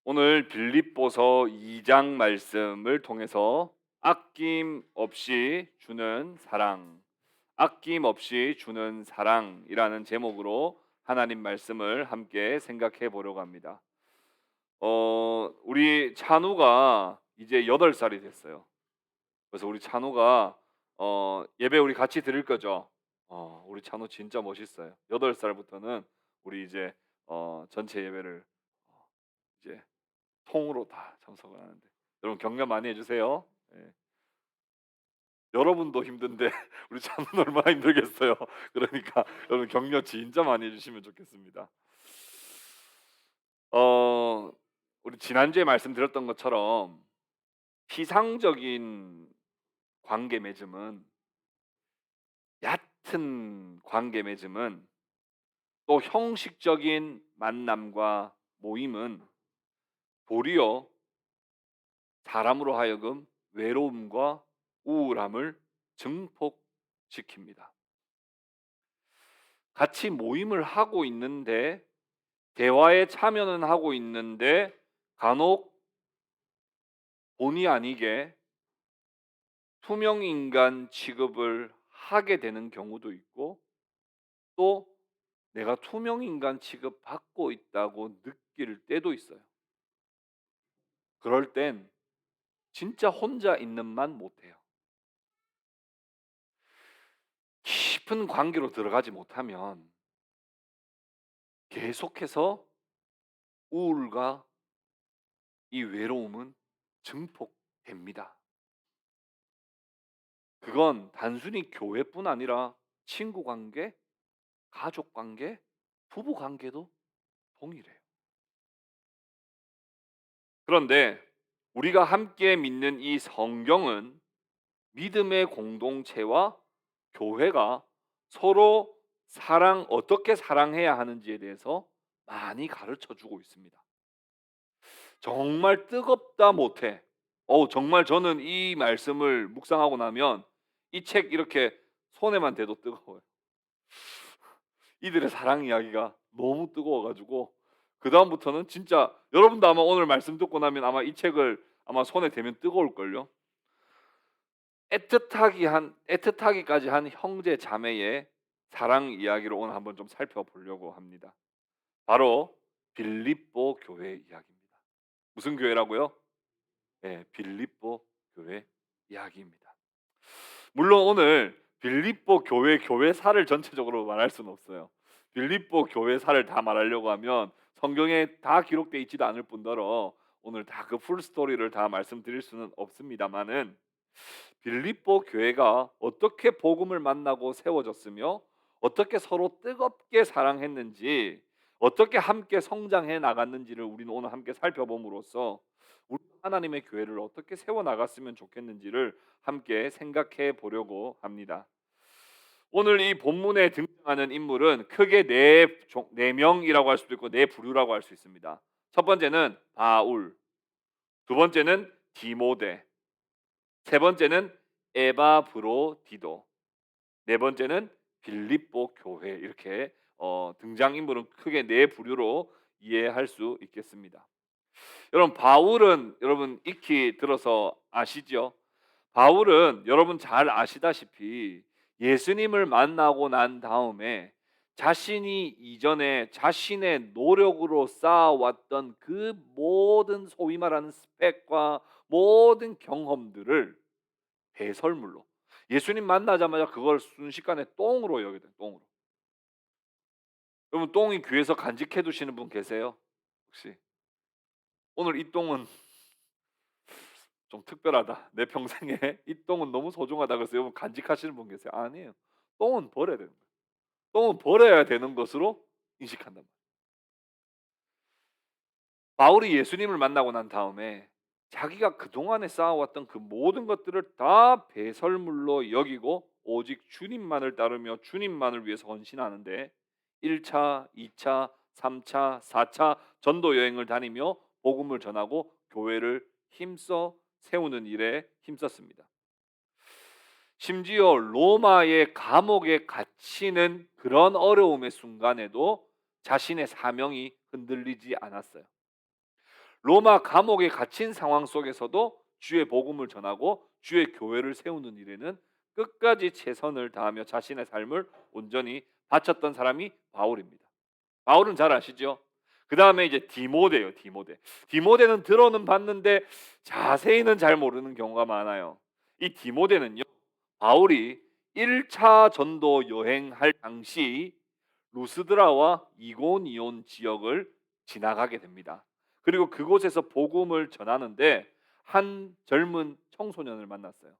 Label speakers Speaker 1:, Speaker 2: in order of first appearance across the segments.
Speaker 1: 오늘 빌립보서 2장 말씀을 통해서 아낌없이 주는 사랑, 아낌없이 주는 사랑이라는 제목으로 하나님 말씀을 함께 생각해 보려고 합니다. 우리 찬우가 이제 8살이 됐어요. 그래서 우리 찬우가 예배 우리 같이 드릴 거죠? 우리 찬우 진짜 멋있어요. 8살부터는 우리 이제 전체 예배를 이제 통으로 다 참석을 하는데 여러분 격려 많이 해주세요. 예. 여러분도 힘든데 우리 자는 얼마나 힘들겠어요. 그러니까 여러분 격려 진짜 많이 해주시면 좋겠습니다. 어, 우리 지난주에 말씀드렸던 것처럼 피상적인 관계 맺음은 얕은 관계 맺음은 또 형식적인 만남과 모임은 도리어 사람으로 하여금 외로움과 우울함을 증폭시킵니다. 같이 모임을 하고 있는데 대화에 참여는 하고 있는데 간혹 본의 아니게 투명 인간 취급을 하게 되는 경우도 있고 또 내가 투명 인간 취급 받고 있다고 느낄 때도 있어요. 그럴 땐 진짜 혼자 있는 만 못해요. 깊은 관계로 들어가지 못하면 계속해서 우울과 이 외로움은 증폭됩니다. 그건 단순히 교회뿐 아니라 친구 관계, 가족 관계, 부부 관계도 동일해요. 그런데 우리가 함께 믿는 이 성경은 믿음의 공동체와 교회가 서로 어떻게 사랑해야 하는지에 대해서 많이 가르쳐 주고 있습니다. 정말 뜨겁다 못해. 정말 저는 이 말씀을 묵상하고 나면 이 책 이렇게 손에만 대도 뜨거워요. 이들의 사랑 이야기가 너무 뜨거워 가지고 그다음부터는 진짜 여러분도 아마 오늘 말씀 듣고 나면 아마 이 책을 아마 손에 대면 뜨거울 걸요. 애틋하기까지 한 형제 자매의 사랑 이야기를 오늘 한번 좀 살펴보려고 합니다. 바로 빌립보 교회 이야기입니다. 무슨 교회라고요? 네, 빌립보 교회 이야기입니다. 물론 오늘 빌립보 교회사를 전체적으로 말할 수는 없어요. 빌립보 교회사를 다 말하려고 하면 성경에 다 기록되어 있지도 않을 뿐더러 오늘 다 그 풀 스토리를 다 말씀드릴 수는 없습니다만은 빌립보 교회가 어떻게 복음을 만나고 세워졌으며 어떻게 서로 뜨겁게 사랑했는지 어떻게 함께 성장해 나갔는지를 우리는 오늘 함께 살펴봄으로써 우리 하나님의 교회를 어떻게 세워 나갔으면 좋겠는지를 함께 생각해 보려고 합니다. 오늘 이 본문에 등장하는 인물은 크게 네 명이라고 할 수도 있고 네 부류라고 할 수 있습니다. 첫 번째는 바울, 두 번째는 디모데, 세 번째는 에바브로디도, 네 번째는 빌립보 교회 이렇게 등장 인물은 크게 네 부류로 이해할 수 있겠습니다. 여러분 바울은 여러분 익히 들어서 아시죠? 바울은 여러분 잘 아시다시피 예수님을 만나고 난 다음에 자신이 이전에 자신의 노력으로 쌓아왔던 그 모든 소위 말하는 스펙과 모든 경험들을 배설물로 예수님 만나자마자 그걸 순식간에 똥으로 여기게 돼요. 똥으로. 여러분 똥이 귀에서 간직해 두시는 분 계세요? 혹시 오늘 이 똥은 좀 특별하다. 내 평생에 이 똥은 너무 소중하다. 그래서 여러분 간직하시는 분 계세요? 아니에요. 똥은 버려야 되는 거예요. 똥은 버려야 되는 것으로 인식한단 말이에요. 바울이 예수님을 만나고 난 다음에 자기가 그동안에 쌓아왔던 그 모든 것들을 다 배설물로 여기고 오직 주님만을 따르며 주님만을 위해서 헌신하는데 1차, 2차, 3차, 4차 전도 여행을 다니며 복음을 전하고 교회를 힘써 세우는 일에 힘썼습니다. 심지어 로마의 감옥에 갇히는 그런 어려움의 순간에도 자신의 사명이 흔들리지 않았어요. 로마 감옥에 갇힌 상황 속에서도 주의 복음을 전하고 주의 교회를 세우는 일에는 끝까지 최선을 다하며 자신의 삶을 온전히 바쳤던 사람이 바울입니다. 바울은 잘 아시죠? 그 다음에 이제 디모데요, 디모데. 디모데는 들어는 봤는데 자세히는 잘 모르는 경우가 많아요. 이 디모데는요, 바울이 1차 전도 여행할 당시 루스드라와 이고니온 지역을 지나가게 됩니다. 그리고 그곳에서 복음을 전하는데 한 젊은 청소년을 만났어요.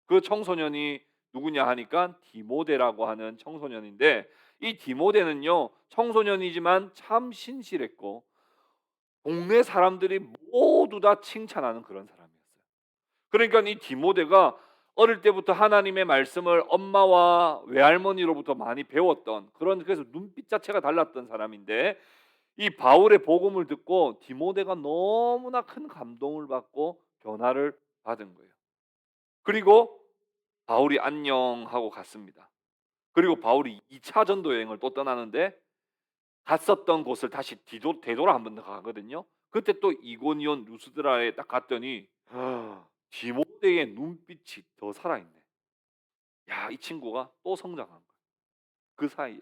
Speaker 1: 그 청소년이 누구냐 하니까 디모데라고 하는 청소년인데, 이 디모데는요 청소년이지만 참 신실했고 동네 사람들이 모두 다 칭찬하는 그런 사람이었어요. 그러니까 이 디모데가 어릴 때부터 하나님의 말씀을 엄마와 외할머니로부터 많이 배웠던 그런, 그래서 눈빛 자체가 달랐던 사람인데, 이 바울의 복음을 듣고 디모데가 너무나 큰 감동을 받고 변화를 받은 거예요. 그리고 바울이 안녕하고 갔습니다. 그리고 바울이 2차 전도 여행을 또 떠나는데 갔었던 곳을 다시 되돌아 한 번 더 가거든요. 그때 또 이고니온 루스드라에 딱 갔더니 디모데의 눈빛이 더 살아있네. 야, 이 친구가 또 성장한 거야. 그 사이에.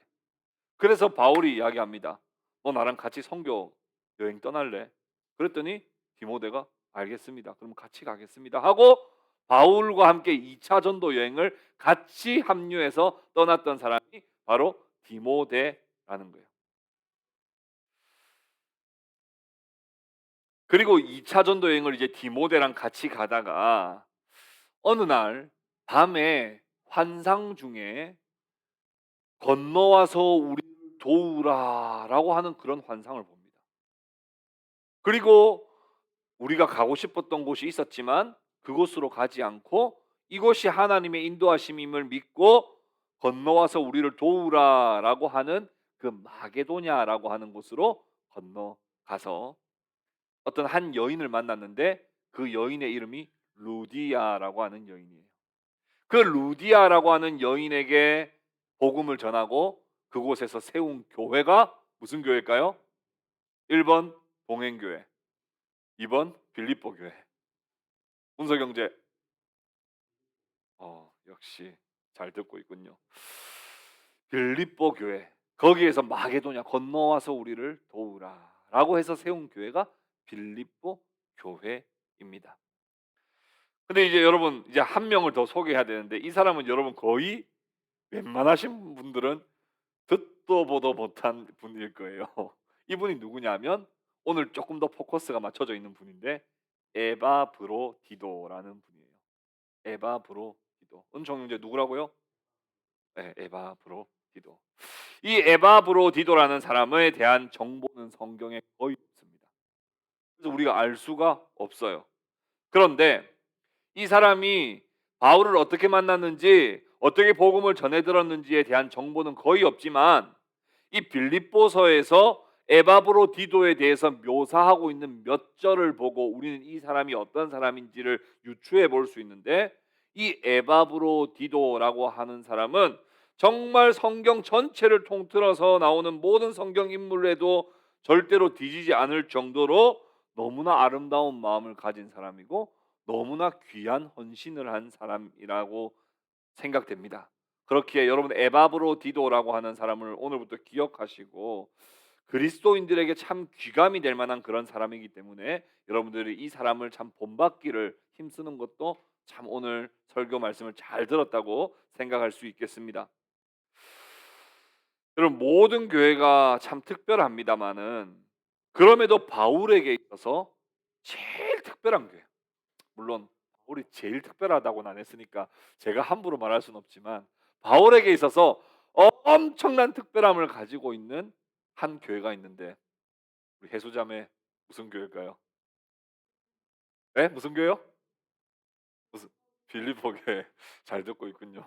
Speaker 1: 그래서 바울이 이야기합니다. 너 나랑 같이 선교 여행 떠날래? 그랬더니 디모데가 알겠습니다. 그럼 같이 가겠습니다 하고 바울과 함께 2차 전도 여행을 같이 합류해서 떠났던 사람이 바로 디모데라는 거예요. 그리고 2차 전도 여행을 이제 디모데랑 같이 가다가 어느 날 밤에 환상 중에 건너와서 우리를 도우라라고 하는 그런 환상을 봅니다. 그리고 우리가 가고 싶었던 곳이 있었지만 그곳으로 가지 않고 이곳이 하나님의 인도하심임을 믿고 건너와서 우리를 도우라라고 하는 그 마게도냐라고 하는 곳으로 건너가서 어떤 한 여인을 만났는데 그 여인의 이름이 루디아라고 하는 여인이에요. 그 루디아라고 하는 여인에게 복음을 전하고 그곳에서 세운 교회가 무슨 교회일까요? 1번 봉행교회, 2번 빌립보 교회. 문서경제, 역시 잘 듣고 있군요. 빌립보 교회, 거기에서 마게도냐 건너와서 우리를 도우라라고 해서 세운 교회가 빌립보 교회입니다. 근데 이제 여러분, 이제 한 명을 더 소개해야 되는데 이 사람은 여러분 거의 웬만하신 분들은 듣도 보도 못한 분일 거예요. 이분이 누구냐면 오늘 조금 더 포커스가 맞춰져 있는 분인데 에바브로디도라는 분이에요. 에바브로디도. 은총형제 누구라고요? 네, 에바브로디도. 이 에바브로디도라는 사람에 대한 정보는 성경에 거의 없습니다. 그래서 우리가 알 수가 없어요. 그런데 이 사람이 바울을 어떻게 만났는지, 어떻게 복음을 전해 들었는지에 대한 정보는 거의 없지만 이 빌립보서에서 에바브로디도에 대해서 묘사하고 있는 몇 절을 보고 우리는 이 사람이 어떤 사람인지를 유추해 볼 수 있는데, 이 에바브로디도라고 하는 사람은 정말 성경 전체를 통틀어서 나오는 모든 성경 인물에도 절대로 뒤지지 않을 정도로 너무나 아름다운 마음을 가진 사람이고 너무나 귀한 헌신을 한 사람이라고 생각됩니다. 그렇기에 여러분 에바브로디도라고 하는 사람을 오늘부터 기억하시고 그리스도인들에게 참 귀감이 될 만한 그런 사람이기 때문에 여러분들이 이 사람을 참 본받기를 힘쓰는 것도 참 오늘 설교 말씀을 잘 들었다고 생각할 수 있겠습니다. 여러분 모든 교회가 참 특별합니다마는 그럼에도 바울에게 있어서 제일 특별한 교회, 물론 바울이 제일 특별하다고는 안 했으니까 제가 함부로 말할 수는 없지만 바울에게 있어서 엄청난 특별함을 가지고 있는 한 교회가 있는데 우리 해수자매 무슨 교회일까요? 네? 무슨 교회요? 무슨 빌립보 교회. 잘 듣고 있군요.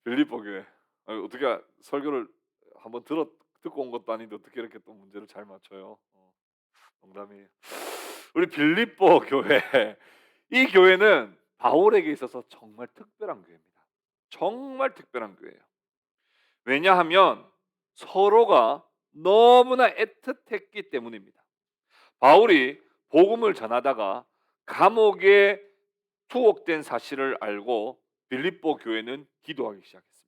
Speaker 1: 빌립보 교회. 어떻게 설교를 한번 듣고 온 것도 아닌데 어떻게 이렇게 또 문제를 잘 맞춰요? 농담이에요. 우리 빌립보 교회. 이 교회는 바울에게 있어서 정말 특별한 교회입니다. 정말 특별한 교회예요. 왜냐하면 서로가 너무나 애틋했기 때문입니다. 바울이 복음을 전하다가 감옥에 투옥된 사실을 알고 빌립보 교회는 기도하기 시작했습니다.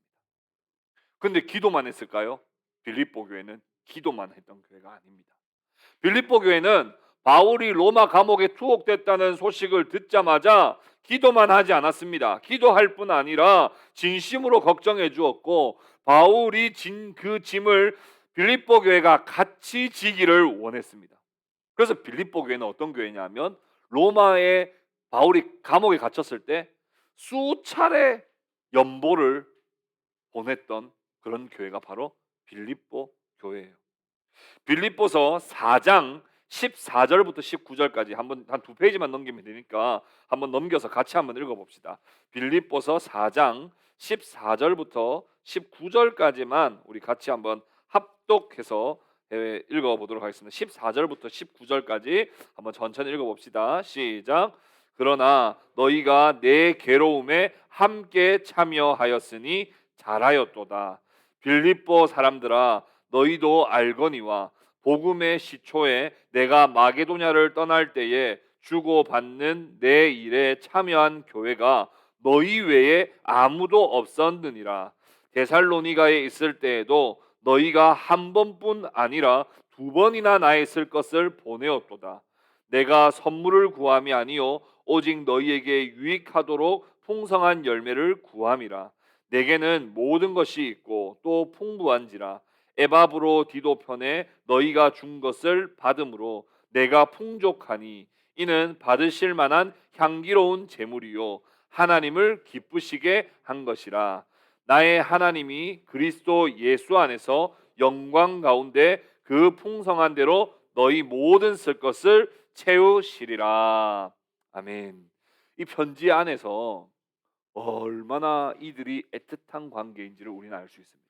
Speaker 1: 근데 기도만 했을까요? 빌립보 교회는 기도만 했던 교회가 아닙니다. 빌립보 교회는 바울이 로마 감옥에 투옥됐다는 소식을 듣자마자 기도만 하지 않았습니다. 기도할 뿐 아니라 진심으로 걱정해 주었고, 바울이 진 그 짐을 빌립보 교회가 같이 지기를 원했습니다. 그래서 빌립보 교회는 어떤 교회냐면, 로마에 바울이 감옥에 갇혔을 때 수차례 연보를 보냈던 그런 교회가 바로 빌립보 교회예요. 빌립보서 4장 14절부터 19절까지 한번 한 두 페이지만 넘기면 되니까 한번 넘겨서 같이 한번 읽어봅시다. 빌립보서 4장 14절부터 19절까지만 우리 같이 한번 합독해서 읽어보도록 하겠습니다. 14절부터 19절까지 한번 천천히 읽어봅시다. 시작. 그러나 너희가 내 괴로움에 함께 참여하였으니 잘하였도다. 빌립보 사람들아, 너희도 알거니와 복음의 시초에 내가 마게도냐를 떠날 때에 주고받는 내 일에 참여한 교회가 너희 외에 아무도 없었느니라. 데살로니가에 있을 때에도 너희가 한 번뿐 아니라 두 번이나 나의 쓸 것을 보내었도다. 내가 선물을 구함이 아니요 오직 너희에게 유익하도록 풍성한 열매를 구함이라. 내게는 모든 것이 있고 또 풍부한지라. 에바브로 디도 편에 너희가 준 것을 받음으로 내가 풍족하니 이는 받으실 만한 향기로운 제물이요 하나님을 기쁘시게 한 것이라. 나의 하나님이 그리스도 예수 안에서 영광 가운데 그 풍성한 대로 너희 모든 쓸 것을 채우시리라. 아멘. 이 편지 안에서 얼마나 이들이 애틋한 관계인지를 우리는 알 수 있습니다.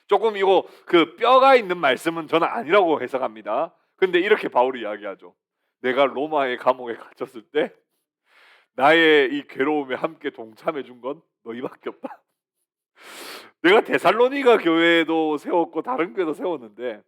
Speaker 1: 조금 이거 그 뼈가 있는 말씀은 저는 아니라고 해석합니다. 근데 이렇게 바울이 이야기하죠. 내가 로마의 감옥에 갇혔을 때 나의 이 괴로움에 함께 동참해 준 건 너희밖에 없다. 내가 데살로니가 교회도 세웠고 다른 교회도 세웠는데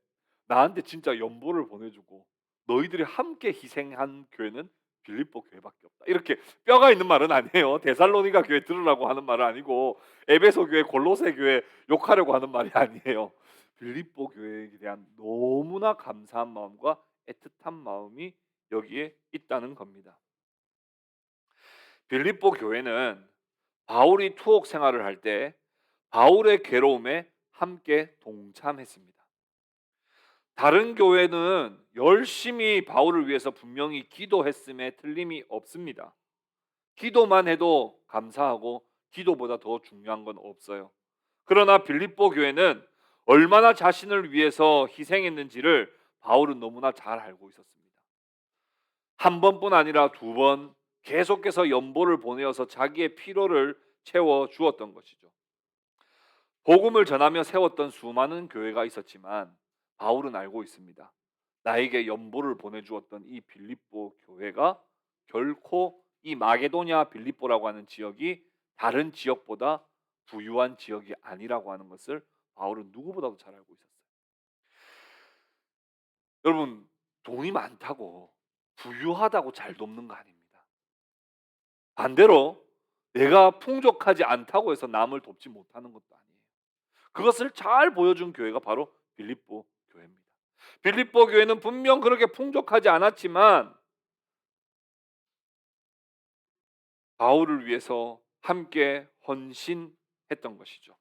Speaker 1: 나한테 진짜 연보를 보내주고 너희들이 함께 희생한 교회는 빌립보 교회밖에 없다. 이렇게 뼈가 있는 말은 아니에요. 데살로니가 교회 들으라고 하는 말은 아니고 에베소 교회, 골로새 교회 욕하려고 하는 말이 아니에요. 빌립보 교회에 대한 너무나 감사한 마음과 애틋한 마음이 여기에 있다는 겁니다. 빌립보 교회는 바울이 투옥 생활을 할 때 바울의 괴로움에 함께 동참했습니다. 다른 교회는 열심히 바울을 위해서 분명히 기도했음에 틀림이 없습니다. 기도만 해도 감사하고 기도보다 더 중요한 건 없어요. 그러나 빌립보 교회는 얼마나 자신을 위해서 희생했는지를 바울은 너무나 잘 알고 있었습니다. 한 번뿐 아니라 두 번 계속해서 연보를 보내어서 자기의 피로를 채워 주었던 것이죠. 복음을 전하며 세웠던 수많은 교회가 있었지만 바울은 알고 있습니다. 나에게 연보를 보내주었던 이 빌립보 교회가 결코 이 마게도냐 빌립보라고 하는 지역이 다른 지역보다 부유한 지역이 아니라고 하는 것을 바울은 누구보다도 잘 알고 있었어요. 여러분, 돈이 많다고 부유하다고 잘 돕는 거 아닙니다. 반대로 내가 풍족하지 않다고 해서 남을 돕지 못하는 것도 아니에요. 그것을 잘 보여준 교회가 바로 빌립보 교회입니다. 빌립보 교회는 분명 그렇게 풍족하지 않았지만 바울을 위해서 함께 헌신했던 것이죠.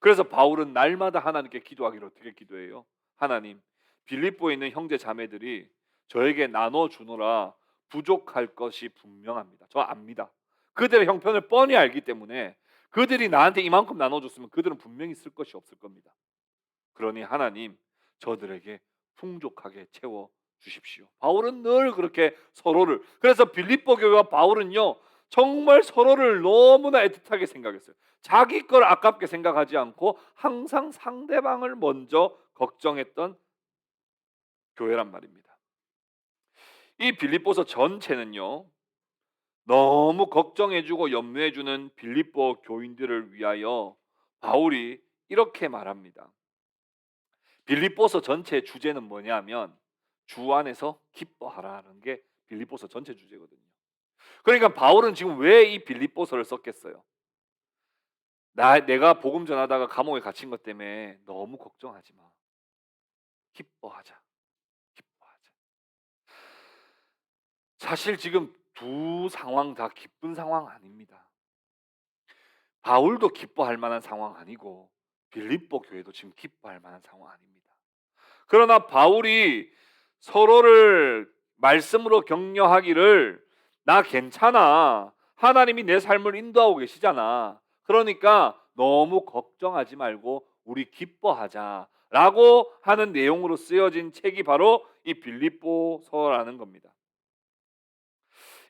Speaker 1: 그래서 바울은 날마다 하나님께 기도하기를 어떻게 기도해요? 하나님, 빌립보에 있는 형제 자매들이 저에게 나눠주노라 부족할 것이 분명합니다. 저 압니다. 그들의 형편을 뻔히 알기 때문에 그들이 나한테 이만큼 나눠줬으면 그들은 분명히 쓸 것이 없을 겁니다. 그러니 하나님, 저들에게 풍족하게 채워 주십시오. 바울은 늘 그렇게 서로를, 그래서 빌립보 교회와 바울은요 정말 서로를 너무나 애틋하게 생각했어요. 자기 걸 아깝게 생각하지 않고 항상 상대방을 먼저 걱정했던 교회란 말입니다. 이 빌립보서 전체는요 너무 걱정해주고 염려해주는 빌립보 교인들을 위하여 바울이 이렇게 말합니다. 빌립보서 전체의 주제는 뭐냐면 주 안에서 기뻐하라는 게 빌립보서 전체 주제거든요. 그러니까 바울은 지금 왜 이 빌립보서를 썼겠어요? 내가 복음 전하다가 감옥에 갇힌 것 때문에 너무 걱정하지 마. 기뻐하자. 기뻐하자. 사실 지금 두 상황 다 기쁜 상황 아닙니다. 바울도 기뻐할 만한 상황 아니고 빌립보 교회도 지금 기뻐할 만한 상황 아닙니다. 그러나 바울이 서로를 말씀으로 격려하기를 나 괜찮아. 하나님이 내 삶을 인도하고 계시잖아. 그러니까 너무 걱정하지 말고 우리 기뻐하자라고 하는 내용으로 쓰여진 책이 바로 이 빌립보서라는 겁니다.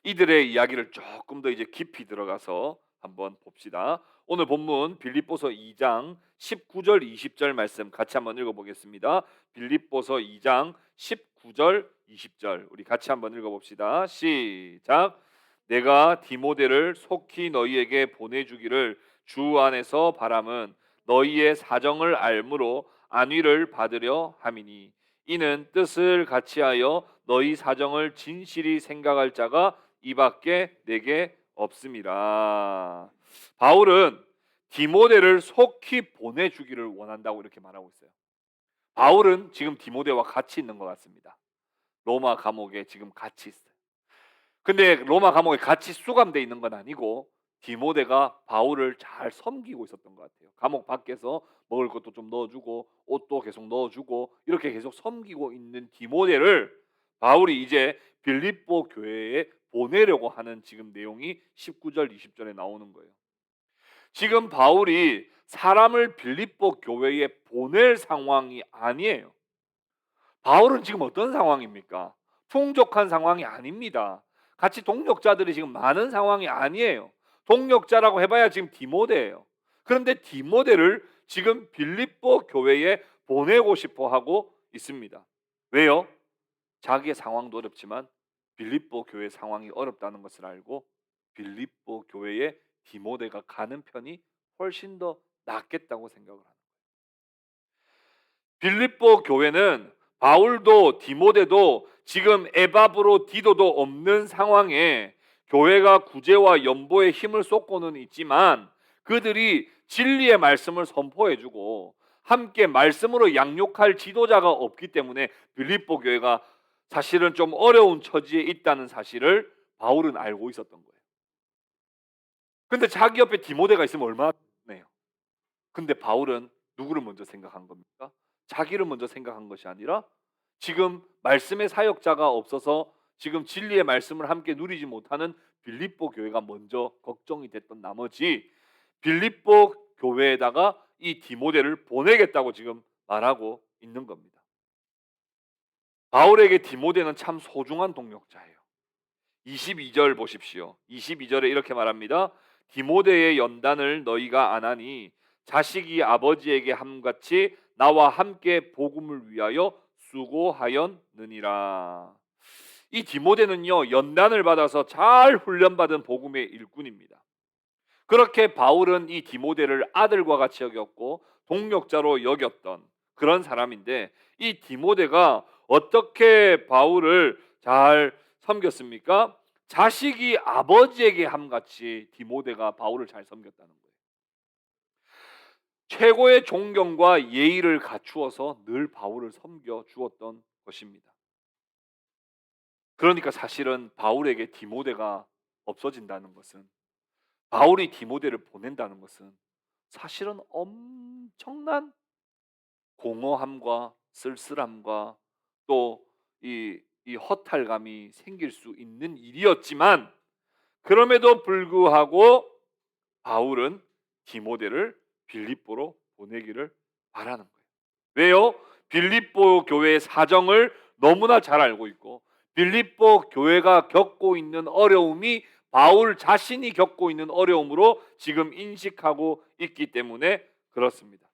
Speaker 1: 이들의 이야기를 조금 더 이제 깊이 들어가서 한번 봅시다. 오늘 본문 빌립보서 2장 19절 20절 말씀 같이 한번 읽어보겠습니다. 빌립보서 2장 19절 20절 우리 같이 한번 읽어봅시다. 시작. 내가 디모데를 속히 너희에게 보내주기를 주 안에서 바람은 너희의 사정을 알므로 안위를 받으려 함이니 이는 뜻을 같이하여 너희 사정을 진실히 생각할 자가 이밖에 내게 없음이라. 바울은 디모데를 속히 보내주기를 원한다고 이렇게 말하고 있어요. 바울은 지금 디모데와 같이 있는 것 같습니다. 로마 감옥에 지금 같이 있어요. 근데 로마 감옥에 같이 수감돼 있는 건 아니고 디모데가 바울을 잘 섬기고 있었던 것 같아요. 감옥 밖에서 먹을 것도 좀 넣어주고 옷도 계속 넣어주고 이렇게 계속 섬기고 있는 디모데를 바울이 이제 빌립보 교회에 보내려고 하는 지금 내용이 19절 20절에 나오는 거예요. 지금 바울이 사람을 빌립보 교회에 보낼 상황이 아니에요. 바울은 지금 어떤 상황입니까? 풍족한 상황이 아닙니다. 같이 동력자들이 지금 많은 상황이 아니에요. 동력자라고 해봐야 지금 디모데예요. 그런데 디모데를 지금 빌립보 교회에 보내고 싶어 하고 있습니다. 왜요? 자기의 상황도 어렵지만 빌립보 교회 상황이 어렵다는 것을 알고 빌립보 교회에 디모데가 가는 편이 훨씬 더 낫겠다고 생각을 합니다. 빌립보 교회는 바울도 디모데도 지금 에바브로 디도도 없는 상황에 교회가 구제와 연보의 힘을 쏟고는 있지만 그들이 진리의 말씀을 선포해주고 함께 말씀으로 양육할 지도자가 없기 때문에 빌립보 교회가 사실은 좀 어려운 처지에 있다는 사실을 바울은 알고 있었던 거예요. 근데 자기 옆에 디모데가 있으면 얼마나 좋네요. 근데 바울은 누구를 먼저 생각한 겁니까? 자기를 먼저 생각한 것이 아니라 지금 말씀의 사역자가 없어서 지금 진리의 말씀을 함께 누리지 못하는 빌립보 교회가 먼저 걱정이 됐던 나머지 빌립보 교회에다가 이 디모데를 보내겠다고 지금 말하고 있는 겁니다. 바울에게 디모데는 참 소중한 동력자예요. 22절 보십시오. 22절에 이렇게 말합니다. 디모데의 연단을 너희가 안 하니 자식이 아버지에게 함같이 나와 함께 복음을 위하여 수고하였느니라. 이 디모데는요 연단을 받아서 잘 훈련받은 복음의 일꾼입니다. 그렇게 바울은 이 디모데를 아들과 같이 여겼고 동력자로 여겼던 그런 사람인데 이 디모데가 어떻게 바울을 잘 섬겼습니까? 자식이 아버지에게 함같이 디모데가 바울을 잘 섬겼다는 거예요. 최고의 존경과 예의를 갖추어서 늘 바울을 섬겨 주었던 것입니다. 그러니까 사실은 바울에게 디모데가 없어진다는 것은 바울이 디모데를 보낸다는 것은 사실은 엄청난 공허함과 쓸쓸함과 또 이 허탈감이 생길 수 있는 일이었지만 그럼에도 불구하고 바울은 디모데를 빌립보로 보내기를 바라는 거예요. 왜요? 빌립보 교회의 사정을 너무나 잘 알고 있고 빌립보 교회가 겪고 있는 어려움이 바울 자신이 겪고 있는 어려움으로 지금 인식하고 있기 때문에 그렇습니다.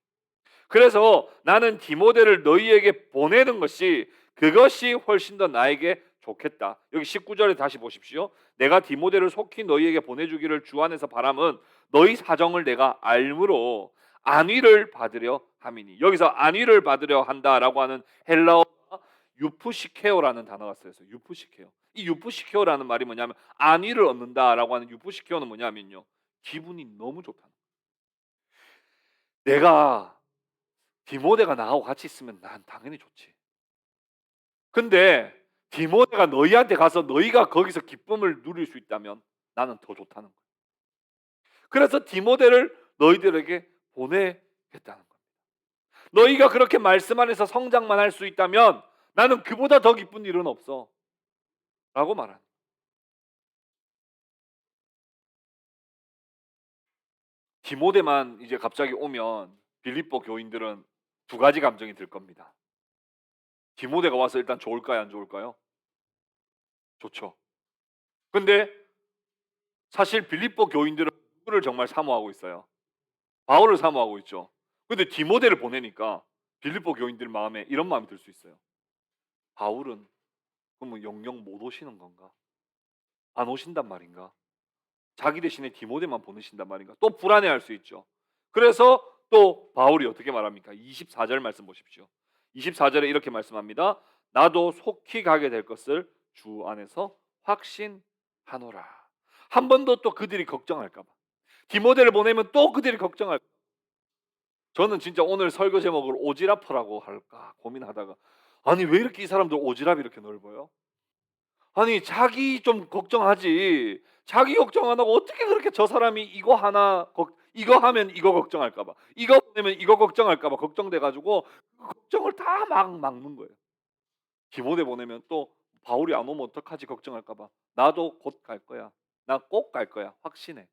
Speaker 1: 그래서 나는 디모데를 너희에게 보내는 것이 그것이 훨씬 더 나에게 좋겠다. 여기 19절에 다시 보십시오. 내가 디모데를 속히 너희에게 보내주기를 주 안에서 바람은 너희 사정을 내가 알므로 안위를 받으려 함이니. 여기서 안위를 받으려 한다라고 하는 헬라어 유프시케오라는 단어가 쓰여서 유프시케오. 이 유프시케오라는 말이 뭐냐면 안위를 얻는다라고 하는 유프시케오는 뭐냐면요. 기분이 너무 좋다. 내가 디모데가 나하고 같이 있으면 난 당연히 좋지. 근데 디모데가 너희한테 가서 너희가 거기서 기쁨을 누릴 수 있다면 나는 더 좋다는 거야. 그래서 디모데를 너희들에게 보내겠다는 거야. 너희가 그렇게 말씀 안에서 성장만 할 수 있다면 나는 그보다 더 기쁜 일은 없어. 라고 말하는 거야. 디모데만 이제 갑자기 오면 빌립보 교인들은 두 가지 감정이 들 겁니다. 디모데가 와서 일단 좋을까요, 안 좋을까요? 좋죠. 근데 사실 빌립보 교인들은 누구를 정말 사모하고 있어요? 바울을 사모하고 있죠. 근데 디모데를 보내니까 빌립보 교인들 마음에 이런 마음이 들 수 있어요. 바울은 그러면 영영 못 오시는 건가? 안 오신단 말인가? 자기 대신에 디모데만 보내신단 말인가? 또 불안해할 수 있죠. 그래서 또 바울이 어떻게 말합니까? 24절 말씀 보십시오. 24절에 이렇게 말씀합니다. 나도 속히 가게 될 것을 주 안에서 확신하노라. 한 번도 또 그들이 걱정할까 봐. 디모데를 보내면 또 그들이 걱정할까 봐. 저는 진짜 오늘 설교 제목을 오지랖퍼라고 할까 고민하다가 아니 왜 이렇게 이 사람들 오지랖이 이렇게 넓어요? 아니 자기 좀 걱정하지. 자기 걱정 안 하고 어떻게 그렇게 저 사람이 이거 하나 이거 하면 이거 걱정할까 봐. 이거 보내면 이거 걱정할까 봐 걱정돼 가지고 그 걱정을 다 막 막는 거예요. 디모데 보내면 또 바울이 안 오면 어떡하지 걱정할까 봐. 나도 곧 갈 거야. 나 꼭 갈 거야. 확신해.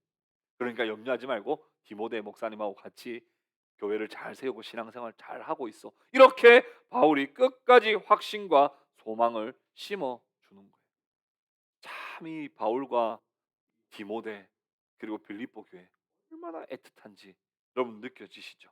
Speaker 1: 그러니까 염려하지 말고 디모데 목사님하고 같이 교회를 잘 세우고 신앙생활 잘 하고 있어. 이렇게 바울이 끝까지 확신과 소망을 심어 주는 거예요. 참 이 바울과 디모데 그리고 빌립보 교회 얼마나 애틋한지 여러분 느껴지시죠?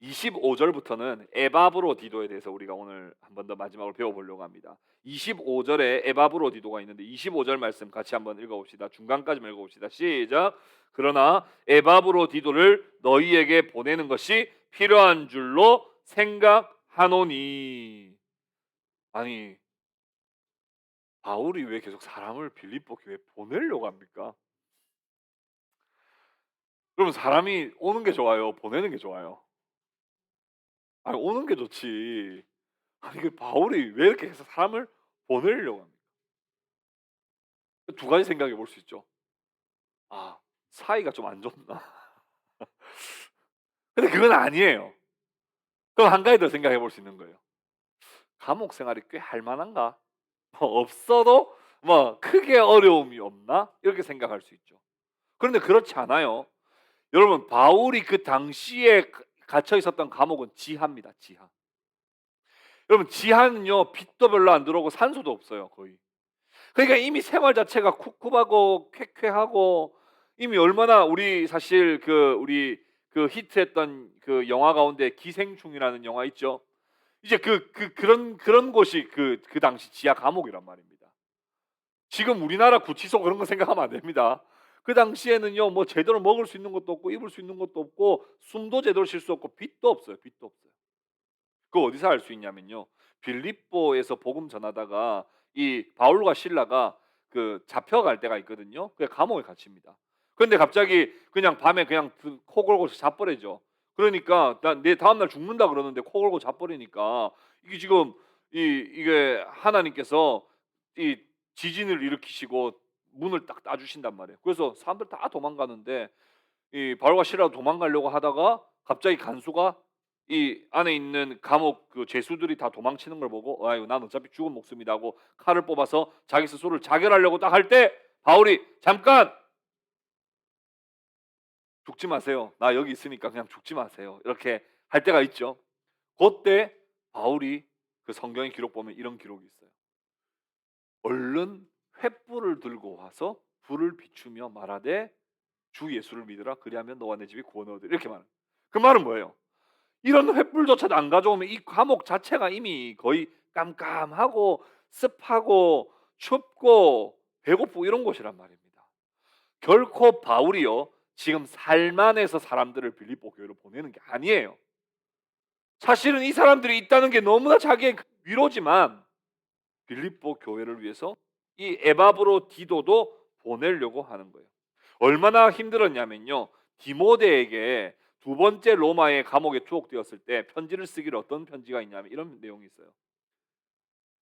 Speaker 1: 25절부터는 에바브로디도에 대해서 우리가 오늘 한 번 더 마지막으로 배워보려고 합니다. 25절에 에바브로디도가 있는데 25절 말씀 같이 한번 읽어봅시다. 중간까지만 읽어봅시다. 시작. 그러나 에바브로디도를 너희에게 보내는 것이 필요한 줄로 생각하노니. 아니 바울이 왜 계속 사람을 빌립보 교회에 보내려고 합니까? 그러면 사람이 오는 게 좋아요? 보내는 게 좋아요? 아니 오는 게 좋지. 아니 그 바울이 왜 이렇게 해서 사람을 보내려고 합니까? 두 가지 생각해 볼 수 있죠. 아 사이가 좀 안 좋나? 근데 그건 아니에요. 그럼 한 가지 더 생각해 볼 수 있는 거예요. 감옥 생활이 꽤 할 만한가? 뭐 없어도 뭐 크게 어려움이 없나? 이렇게 생각할 수 있죠. 그런데 그렇지 않아요. 여러분 바울이 그 당시에 갇혀 있었던 감옥은 지하입니다. 지하. 여러분 지하는요 빛도 별로 안 들어오고 산소도 없어요 거의. 그러니까 이미 생활 자체가 쿰쿰하고 쾌쾌하고 이미 얼마나 우리 사실 우리 히트했던 그 영화 가운데 기생충이라는 영화 있죠. 이제 그런 곳이 그 당시 지하 감옥이란 말입니다. 지금 우리나라 구치소 그런 거 생각하면 안 됩니다. 그 당시에는요 뭐 제대로 먹을 수 있는 것도 없고 입을 수 있는 것도 없고 숨도 제대로 쉴 수 없고 빛도 없어요. 빛도 없어요. 그거 어디서 알 수 있냐면요. 빌립보에서 복음 전하다가 이 바울과 실라가 잡혀갈 때가 있거든요. 그 감옥에 갇힙니다. 그런데 갑자기 그냥 밤에 그냥 코 골고 자버리죠. 그러니까 내 다음 날 죽는다 그러는데 코 골고 자버리니까 이게 지금 이게 하나님께서 이 지진을 일으키시고 문을 딱 따주신단 말이에요. 그래서 사람들 다 도망가는데 이 바울과 실라가 도망가려고 하다가 갑자기 간수가 이 안에 있는 감옥 죄수들이 다 도망치는 걸 보고 아유 난 어차피 죽은 목숨이다 하고 칼을 뽑아서 자기 스스로를 자결하려고 딱 할 때 바울이 잠깐 죽지 마세요. 나 여기 있으니까 그냥 죽지 마세요. 이렇게 할 때가 있죠. 그때 바울이 그 성경의 기록 보면 이런 기록이 있어요. 얼른 횃불을 들고 와서 불을 비추며 말하되 주 예수를 믿으라 그리하면 너와 내 집이 구원을 얻으리 이렇게 말해요. 그 말은 뭐예요? 이런 횃불조차도 안 가져오면 이 감옥 자체가 이미 거의 깜깜하고 습하고 춥고 배고프고 이런 곳이란 말입니다. 결코 바울이요 지금 살만해서 사람들을 빌립보 교회로 보내는 게 아니에요. 사실은 이 사람들이 있다는 게 너무나 자기의 위로지만 빌립보 교회를 위해서 이 에바브로디도도 보내려고 하는 거예요. 얼마나 힘들었냐면요. 디모데에게 두 번째 로마의 감옥에 투옥되었을 때 편지를 쓰기를 어떤 편지가 있냐면 이런 내용이 있어요.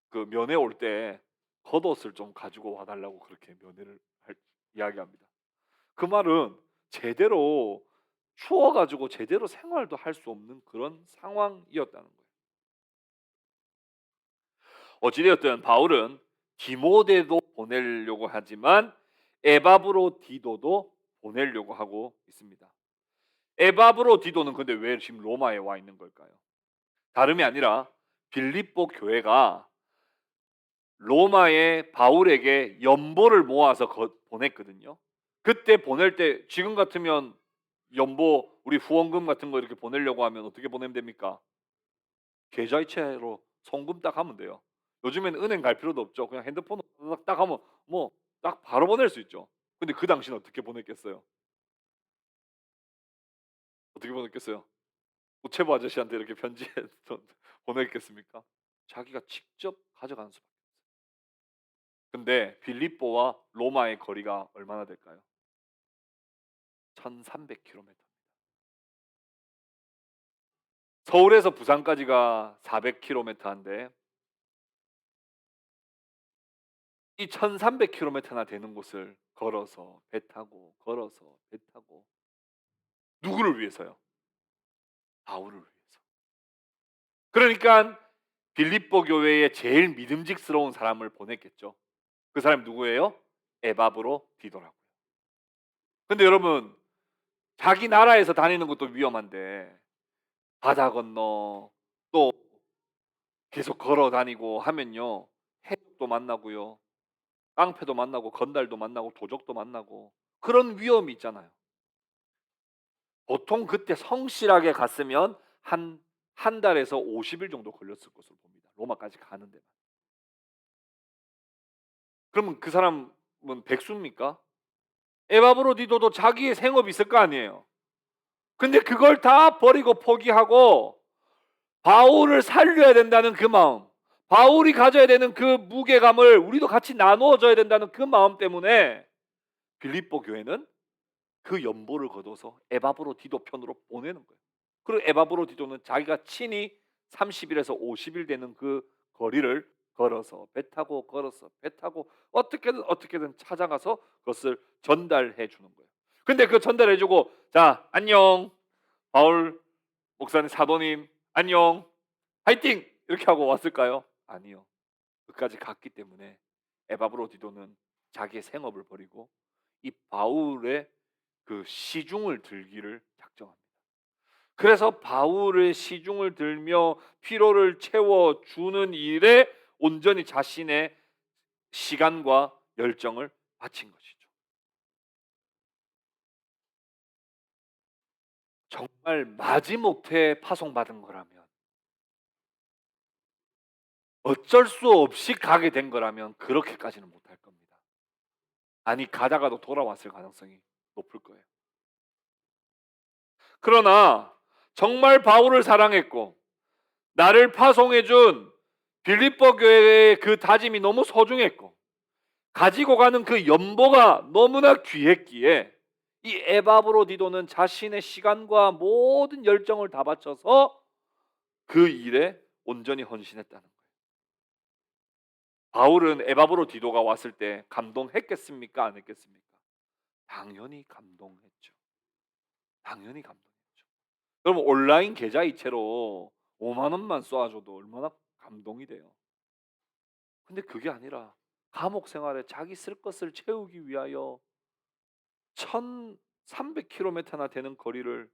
Speaker 1: 그 면회 올 때 겉옷을 좀 가지고 와달라고 그렇게 이야기합니다. 그 말은 제대로 추워가지고 제대로 생활도 할 수 없는 그런 상황이었다는 거예요. 어찌되었든 바울은 디모데도 보내려고 하지만 에바브로디도도 보내려고 하고 있습니다. 에바브로디도는 근데 왜 지금 로마에 와 있는 걸까요? 다름이 아니라 빌립보 교회가 로마의 바울에게 연보를 모아서 보냈거든요. 그때 보낼 때 지금 같으면 연보 우리 후원금 같은 거 이렇게 보내려고 하면 어떻게 보내면 됩니까? 계좌이체로 송금 딱 하면 돼요. 요즘에는 은행 갈 필요도 없죠. 그냥 핸드폰으로 딱 하면 뭐 딱 바로 보낼 수 있죠. 근데 그 당시는 어떻게 보냈겠어요? 어떻게 보냈겠어요? 우체부 아저씨한테 이렇게 편지해 보냈겠습니까? 자기가 직접 가져가는 수밖에 없어요. 근데 빌립보와 로마의 거리가 얼마나 될까요? 1300km. 서울에서 부산까지가 400km인데 이 1300km나 되는 곳을 걸어서 배 타고 걸어서 배 타고 누구를 위해서요? 바울을 위해서. 그러니까 빌립보 교회에 제일 믿음직스러운 사람을 보냈겠죠. 그 사람이 누구예요? 에바브로 디도라고요. 근데 여러분 자기 나라에서 다니는 것도 위험한데 바다 건너 또 계속 걸어 다니고 하면요. 해적도 만나고요. 깡패도 만나고 건달도 만나고 도적도 만나고 그런 위험이 있잖아요. 보통 그때 성실하게 갔으면 한 달에서 50일 정도 걸렸을 것으로 봅니다. 로마까지 가는 데만. 그러면 그 사람은 백수입니까? 에바브로디도도 자기의 생업이 있을 거 아니에요. 근데 그걸 다 버리고 포기하고 바울을 살려야 된다는 그 마음, 바울이 가져야 되는 그 무게감을 우리도 같이 나누어줘야 된다는 그 마음 때문에 빌립보 교회는 그 연보를 거둬서 에바브로디도 편으로 보내는 거예요. 그리고 에바브로디도는 자기가 친히 30일에서 50일 되는 그 거리를 걸어서 배 타고 걸어서 배 타고 어떻게든 찾아가서 그것을 전달해 주는 거예요. 근데 그 전달해 주고 자 안녕 바울 목사님 사도님 안녕 화이팅 이렇게 하고 왔을까요? 아니요. 끝까지 갔기 때문에 에바브로디도는 자기의 생업을 버리고 이 바울의 그 시중을 들기를 작정합니다. 그래서 바울의 시중을 들며 피로를 채워 주는 일에 온전히 자신의 시간과 열정을 바친 것이죠. 정말 마지못해 파송받은 거라면 어쩔 수 없이 가게 된 거라면 그렇게까지는 못할 겁니다. 아니 가다가도 돌아왔을 가능성이 높을 거예요. 그러나 정말 바울을 사랑했고 나를 파송해 준 빌립보 교회의 그 다짐이 너무 소중했고 가지고 가는 그 연보가 너무나 귀했기에 이 에바브로디도는 자신의 시간과 모든 열정을 다 바쳐서 그 일에 온전히 헌신했다는 거예요. 바울은 에바브로디도가 왔을 때 감동했겠습니까? 안 했겠습니까? 당연히 감동했죠. 당연히 감동했죠. 여러분 온라인 계좌 이체로 5만 원만 쏘아줘도 얼마나 감동이 돼요. 근데 그게 아니라 감옥 생활에 자기 쓸 것을 채우기 위하여 1300km나 되는 거리를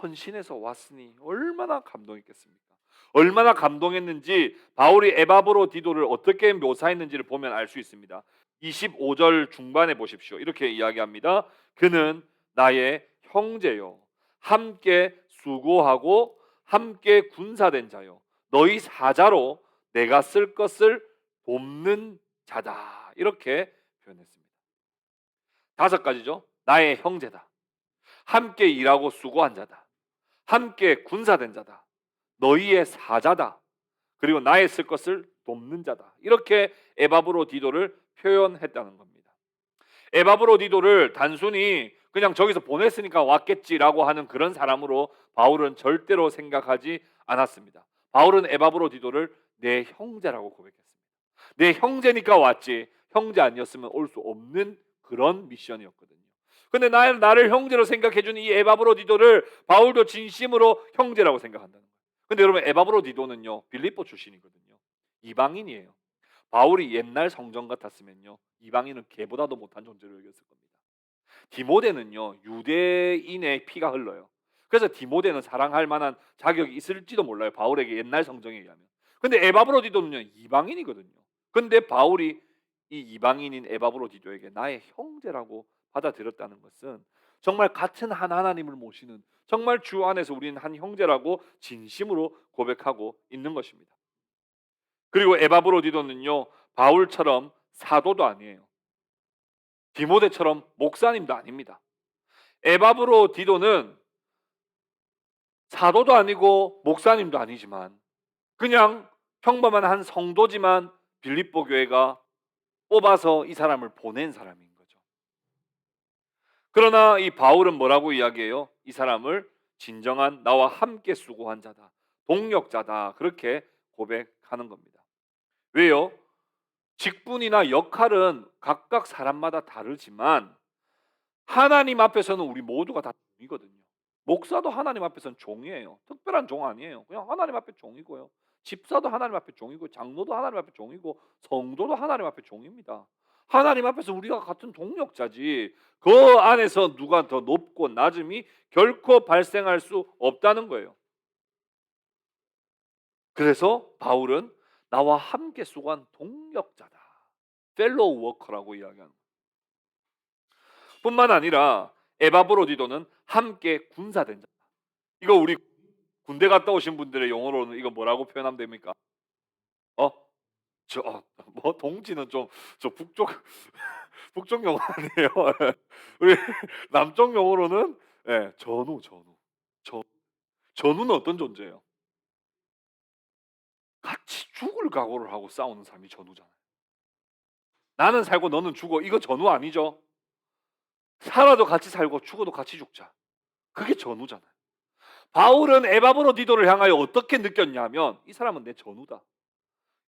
Speaker 1: 헌신해서 왔으니 얼마나 감동했겠습니까? 얼마나 감동했는지 바울이 에바브로디도를 어떻게 묘사했는지를 보면 알 수 있습니다. 25절 중반에 보십시오. 이렇게 이야기합니다. 그는 나의 형제요 함께 수고하고 함께 군사된 자요 너희 사자로 내가 쓸 것을 돕는 자다. 이렇게 표현했습니다. 5가지죠. 나의 형제다. 함께 일하고 수고한 자다. 함께 군사된 자다. 너희의 사자다. 그리고 나의 쓸 것을 돕는 자다. 이렇게 에바브로디도를 표현했다는 겁니다. 에바브로디도를 단순히 그냥 저기서 보냈으니까 왔겠지라고 하는 그런 사람으로 바울은 절대로 생각하지 않았습니다. 바울은 에바브로디도를 내 형제라고 고백했습니다. 내 형제니까 왔지, 형제 아니었으면 올 수 없는 그런 미션이었거든요. 근데 나를 형제로 생각해주는 이 에바브로디도를 바울도 진심으로 형제라고 생각한다는 거예요. 근데 여러분, 에바브로디도는요 빌립보 출신이거든요. 이방인이에요. 바울이 옛날 성전 같았으면요 이방인은 개보다도 못한 존재로 여겼을 겁니다. 디모데는요 유대인의 피가 흘러요. 그래서 디모데는 사랑할 만한 자격이 있을지도 몰라요, 바울에게 옛날 성정에 의하면. 근데 에바브로디도는요 이방인이거든요. 근데 바울이 이 이방인인 에바브로디도에게 나의 형제라고 받아들였다는 것은 정말 같은 한 하나님을 모시는, 정말 주 안에서 우리는 한 형제라고 진심으로 고백하고 있는 것입니다. 그리고 에바브로디도는요 바울처럼 사도도 아니에요. 디모데처럼 목사님도 아닙니다. 에바브로디도는 사도도 아니고 목사님도 아니지만 그냥 평범한 한 성도지만 빌립보 교회가 뽑아서 이 사람을 보낸 사람인 거죠. 그러나 이 바울은 뭐라고 이야기해요? 이 사람을 진정한 나와 함께 수고한 자다, 동력자다, 그렇게 고백하는 겁니다. 왜요? 직분이나 역할은 각각 사람마다 다르지만 하나님 앞에서는 우리 모두가 다 종이거든요. 목사도 하나님 앞에서는 종이에요. 특별한 종 아니에요. 그냥 하나님 앞에 종이고요. 집사도 하나님 앞에 종이고, 장로도 하나님 앞에 종이고, 성도도 하나님 앞에 종입니다. 하나님 앞에서 우리가 같은 동력자지, 그 안에서 누가 더 높고 낮음이 결코 발생할 수 없다는 거예요. 그래서 바울은 나와 함께 수고한 동력자다, 펠로우 워커라고 이야기하는 거예요. 뿐만 아니라 에바브로디도는 함께 군사된 자다. 이거 우리 군대 갔다 오신 분들의 용어로는 이거 뭐라고 표현하면 됩니까? 어? 뭐 동지는 좀 저 북쪽 북쪽 용어 아니에요. 예. 우리 남쪽 용어로는 예, 전우. 전 전우는 어떤 존재예요? 같이 죽을 각오를 하고 싸우는 사람이 전우잖아요. 나는 살고 너는 죽어. 이거 전우 아니죠? 살아도 같이 살고 죽어도 같이 죽자. 그게 전우잖아요. 바울은 에바브로디도를 향하여 어떻게 느꼈냐면 이 사람은 내 전우다.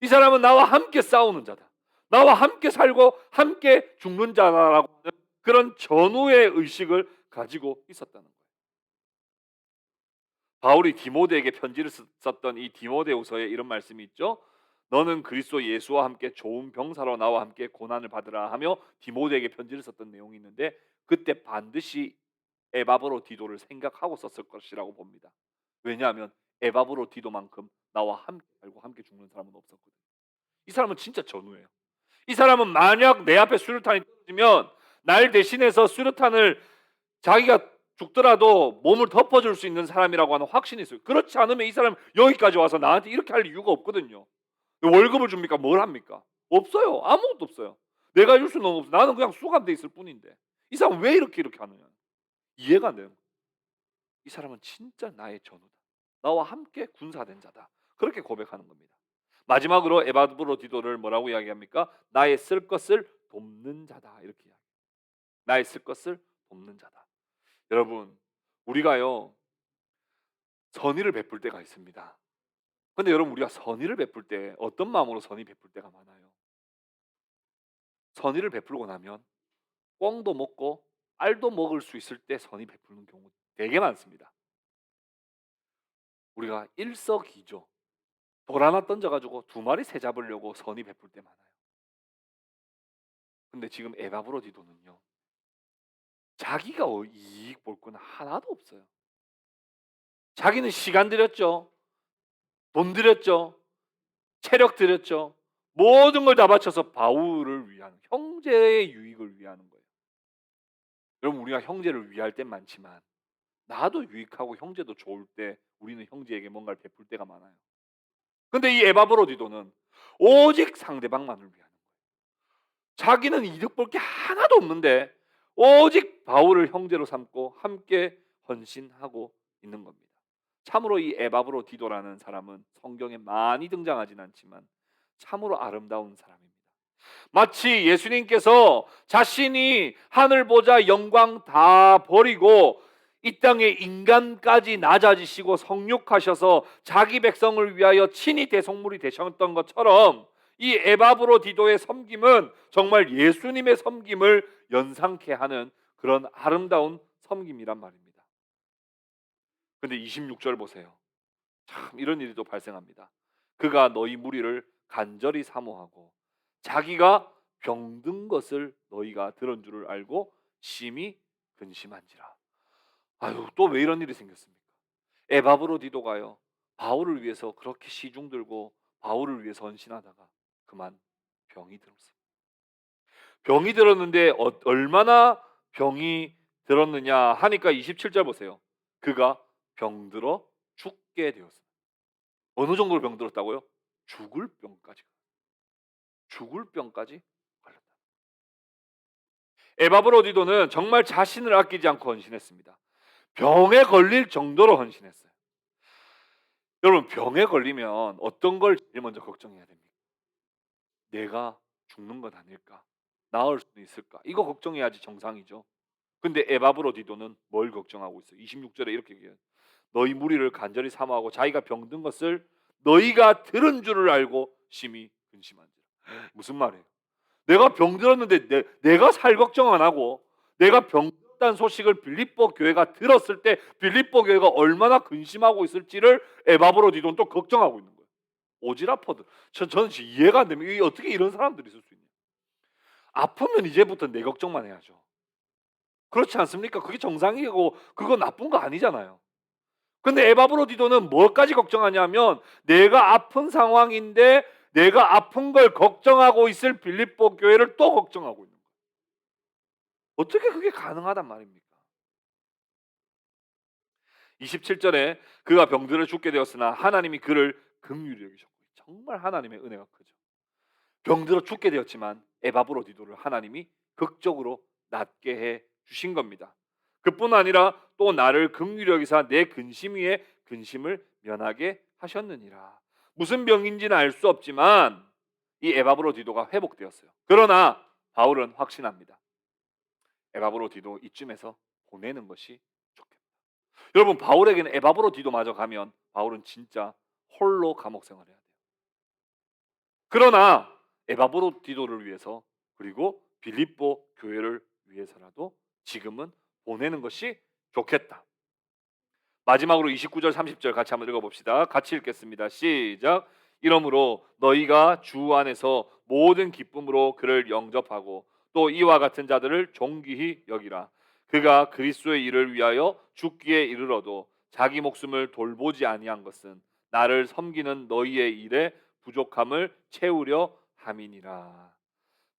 Speaker 1: 이 사람은 나와 함께 싸우는 자다. 나와 함께 살고 함께 죽는 자라고 하는 그런 전우의 의식을 가지고 있었다는 거예요. 바울이 디모데에게 편지를 썼던 이 디모데후서에 이런 말씀이 있죠. 너는 그리스도 예수와 함께 좋은 병사로 나와 함께 고난을 받으라 하며 디모데에게 편지를 썼던 내용이 있는데 그때 반드시 에바브로디도를 생각하고 썼을 것이라고 봅니다. 왜냐하면 에바브로디도만큼 나와 함께 살고 함께 죽는 사람은 없었거든요. 이 사람은 진짜 전우예요. 이 사람은 만약 내 앞에 수류탄이 떨어지면 날 대신해서 수류탄을 자기가 죽더라도 몸을 덮어줄 수 있는 사람이라고 하는 확신이 있어요. 그렇지 않으면 이 사람 여기까지 와서 나한테 이렇게 할 이유가 없거든요. 월급을 줍니까? 뭘 합니까? 없어요. 아무것도 없어요. 내가 줄 수는 없어. 나는 그냥 수감돼 있을 뿐인데 이 사람 왜 이렇게 하느냐? 이해가 안 돼요. 이 사람은 진짜 나의 전우다. 나와 함께 군사된 자다. 그렇게 고백하는 겁니다. 마지막으로 에바브로디도를 뭐라고 이야기합니까? 나의 쓸 것을 돕는 자다. 이렇게 이야기. 나의 쓸 것을 돕는 자다. 여러분, 우리가요 선의를 베풀 때가 있습니다. 근데 여러분, 우리가 선의를 베풀 때 어떤 마음으로 선의 베풀 때가 많아요? 선의를 베풀고 나면 꿩도 먹고 알도 먹을 수 있을 때 선의 베푸는 경우 되게 많습니다. 우리가 일석이조 돌 하나 던져가지고 두 마리 새 잡으려고 선의 베풀 때 많아요. 근데 지금 에바브로디도는요 자기가 이익 볼 건 하나도 없어요. 자기는 시간 들였죠, 돈 들였죠, 체력 들였죠, 모든 걸 다 바쳐서 바울을 위한, 형제의 유익을 위하는 거예요. 여러분, 우리가 형제를 위할 땐 많지만 나도 유익하고 형제도 좋을 때 우리는 형제에게 뭔가를 베풀 때가 많아요. 근데 이 에바브로디도는 오직 상대방만을 위하는 거예요. 자기는 이득 볼 게 하나도 없는데 오직 바울을 형제로 삼고 함께 헌신하고 있는 겁니다. 참으로 이 에바브로디도라는 사람은 성경에 많이 등장하진 않지만 참으로 아름다운 사람입니다. 마치 예수님께서 자신이 하늘 보좌 영광 다 버리고 이 땅에 인간까지 낮아지시고 성육하셔서 자기 백성을 위하여 친히 대속물이 되셨던 것처럼 이 에바브로디도의 섬김은 정말 예수님의 섬김을 연상케 하는 그런 아름다운 섬김이란 말입니다. 근데 26절 보세요. 참 이런 일이 또 발생합니다. 그가 너희 무리를 간절히 사모하고 자기가 병든 것을 너희가 들은 줄을 알고 심히 근심한지라. 아유, 또 왜 이런 일이 생겼습니까? 에바브로디도가요, 바울을 위해서 그렇게 시중 들고 바울을 위해서 헌신하다가 그만 병이 들었어요. 병이 들었는데 얼마나 병이 들었느냐 하니까 27절 보세요. 그가 병들어 죽게 되었어요. 어느 정도로 병들었다고요? 죽을 병까지. 죽을 병까지 걸렸다. 에바브로디도는 정말 자신을 아끼지 않고 헌신했습니다. 병에 걸릴 정도로 헌신했어요. 여러분, 병에 걸리면 어떤 걸 제일 먼저 걱정해야 됩니까? 내가 죽는 건 아닐까? 나을 수도 있을까? 이거 걱정해야지 정상이죠. 근데 에바브로디도는 뭘 걱정하고 있어요? 26절에 이렇게 얘기해요. 너희 무리를 간절히 사모하고 자기가 병든 것을 너희가 들은 줄을 알고 심히 근심한지라. 무슨 말이에요? 내가 병들었는데 내가 살 걱정 안 하고 내가 병들었다는 소식을 빌립보 교회가 들었을 때 빌립보 교회가 얼마나 근심하고 있을지를 에바브로디도는 또 걱정하고 있는 거예요. 오지라퍼들. 저는 이해가 안 됩니다. 이게 어떻게 이런 사람들이 있을 수 있냐? 아프면 이제부터 내 걱정만 해야죠. 그렇지 않습니까? 그게 정상이고 그거 나쁜 거 아니잖아요. 근데 에바브로디도는 뭐까지 걱정하냐면 내가 아픈 상황인데 내가 아픈 걸 걱정하고 있을 빌립보 교회를 또 걱정하고 있는 거예요. 어떻게 그게 가능하단 말입니까? 27절에 그가 병들어 죽게 되었으나 하나님이 그를 긍휼히 여기셨고, 정말 하나님의 은혜가 크죠. 병들어 죽게 되었지만 에바브로디도를 하나님이 극적으로 낫게 해 주신 겁니다. 그뿐 아니라 또 나를 긍휼히 여기사 내 근심 위에 근심을 면하게 하셨느니라. 무슨 병인지는 알 수 없지만 이 에바브로디도가 회복되었어요. 그러나 바울은 확신합니다. 에바브로디도 이쯤에서 보내는 것이 좋겠다. 여러분, 바울에게는 에바브로디도마저 가면 바울은 진짜 홀로 감옥 생활해야 돼요. 그러나 에바브로디도를 위해서 그리고 빌립보 교회를 위해서라도 지금은 보내는 것이 좋겠다. 마지막으로 29절 30절 같이 한번 읽어봅시다. 같이 읽겠습니다. 시작. 이러므로 너희가 주 안에서 모든 기쁨으로 그를 영접하고 또 이와 같은 자들을 존귀히 여기라. 그가 그리스도의 일을 위하여 죽기에 이르러도 자기 목숨을 돌보지 아니한 것은 나를 섬기는 너희의 일에 부족함을 채우려 함이니라.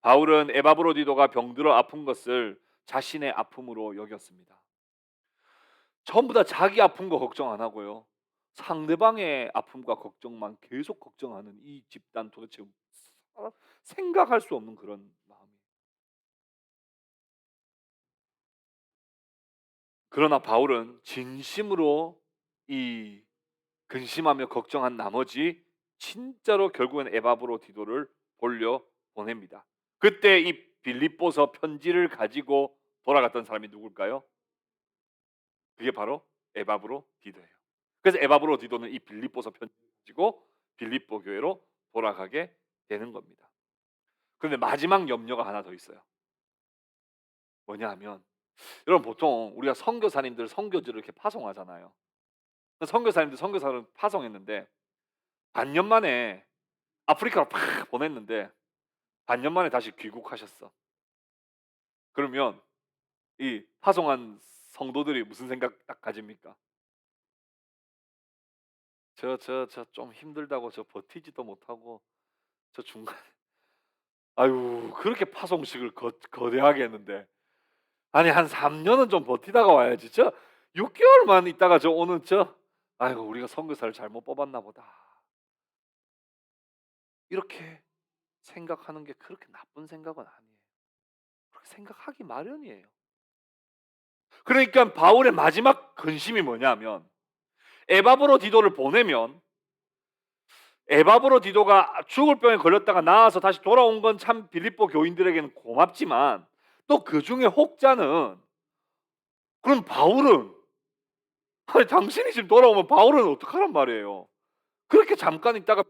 Speaker 1: 바울은 에바브로디도가 병들어 아픈 것을 자신의 아픔으로 여겼습니다. 전부 다 자기 아픈 거 걱정 안 하고요, 상대방의 아픔과 걱정만 계속 걱정하는 이 집단, 도대체 생각할 수 없는 그런 마음이에요. 그러나 바울은 진심으로 이 근심하며 걱정한 나머지 진짜로 결국엔 에바브로디도를 돌려 보냅니다. 그때 이 빌립보서 편지를 가지고 돌아갔던 사람이 누굴까요? 그게 바로 에바브로디도예요. 그래서 에바브로디도는 이 빌립보서 편지를 가지고 빌립보 교회로 돌아가게 되는 겁니다. 그런데 마지막 염려가 하나 더 있어요. 뭐냐 하면, 여러분 보통 우리가 선교사님들 선교지를 이렇게 파송하잖아요. 선교사님들 선교사를 파송했는데 반년 만에 아프리카로 팍 보냈는데 반년 만에 다시 귀국하셨어. 그러면 이 파송한 성도들이 무슨 생각 딱 가집니까? 저 좀 힘들다고 저 버티지도 못하고 저 중간 아유, 그렇게 파송식을 거대하게 했는데 아니 한 3년은 좀 버티다가 와야지. 저 6개월만 있다가 저 오는 저 아이고 우리가 선교사를 잘못 뽑았나 보다. 이렇게 생각하는 게 그렇게 나쁜 생각은 아니에요. 그렇게 생각하기 마련이에요. 그러니까 바울의 마지막 근심이 뭐냐면 에바브로디도를 보내면 에바브로디도가 죽을 병에 걸렸다가 나아서 다시 돌아온 건 참 빌립보 교인들에게는 고맙지만 또 그중에 혹자는 그럼 바울은 아니 당신이 지금 돌아오면 바울은 어떡하란 말이에요. 그렇게 잠깐 있다가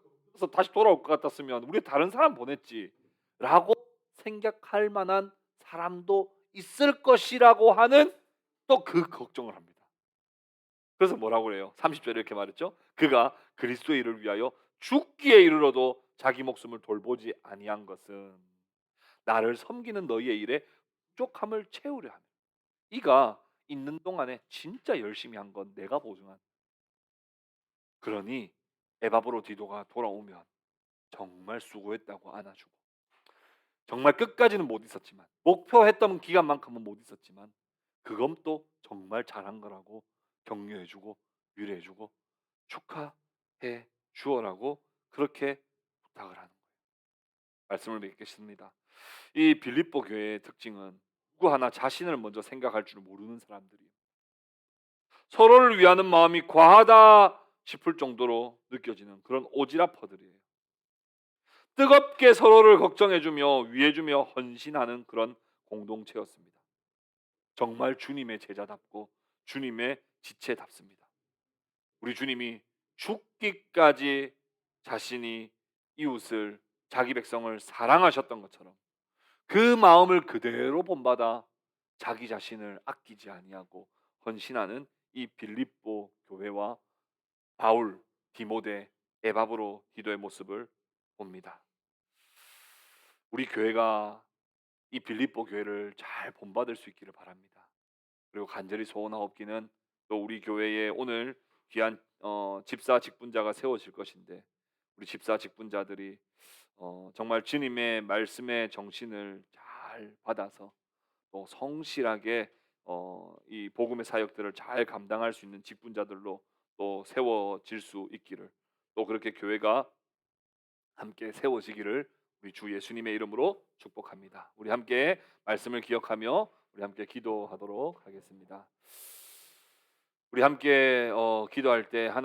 Speaker 1: 다시 돌아올 것 같았으면 우리 다른 사람 보냈지라고 생각할 만한 사람도 있을 것이라고 하는 또 그 걱정을 합니다. 그래서 뭐라고 그래요? 30절에 이렇게 말했죠. 그가 그리스도의 일을 위하여 죽기에 이르러도 자기 목숨을 돌보지 아니한 것은 나를 섬기는 너희의 일에 부족함을 채우려 함이라. 이가 있는 동안에 진짜 열심히 한 건 내가 보증한. 그러니 에바브로디도가 돌아오면 정말 수고했다고 안아주고 정말 끝까지는 못 있었지만 목표했던 기간만큼은 못 있었지만 그건 또 정말 잘한 거라고 격려해주고 위로해주고 축하해 주어라고 그렇게 부탁을 하는 거예요. 말씀을 맺겠습니다. 이 빌립보 교회의 특징은 누구 하나 자신을 먼저 생각할 줄 모르는 사람들이에요. 서로를 위하는 마음이 과하다 싶을 정도로 느껴지는 그런 오지라퍼들이에요. 뜨겁게 서로를 걱정해주며 위해주며 헌신하는 그런 공동체였습니다. 정말 주님의 제자답고 주님의 지체답습니다. 우리 주님이 죽기까지 자신이 이웃을 자기 백성을 사랑하셨던 것처럼 그 마음을 그대로 본받아 자기 자신을 아끼지 아니하고 헌신하는 이 빌립보 교회와 바울, 디모데, 에바브로 디도의 모습을 봅니다. 우리 교회가 이 빌립보 교회를 잘 본받을 수 있기를 바랍니다. 그리고 간절히 소원하옵기는 또 우리 교회에 오늘 귀한 집사 직분자가 세워질 것인데 우리 집사 직분자들이 정말 주님의 말씀의 정신을 잘 받아서 또 성실하게 이 복음의 사역들을 잘 감당할 수 있는 직분자들로 또 세워질 수 있기를 또 그렇게 교회가 함께 세워지기를 우리 주 예수님의 이름으로 축복합니다. 우리 함께 말씀을 기억하며 우리 함께 기도하도록 하겠습니다. 우리 함께 기도할 때 하나님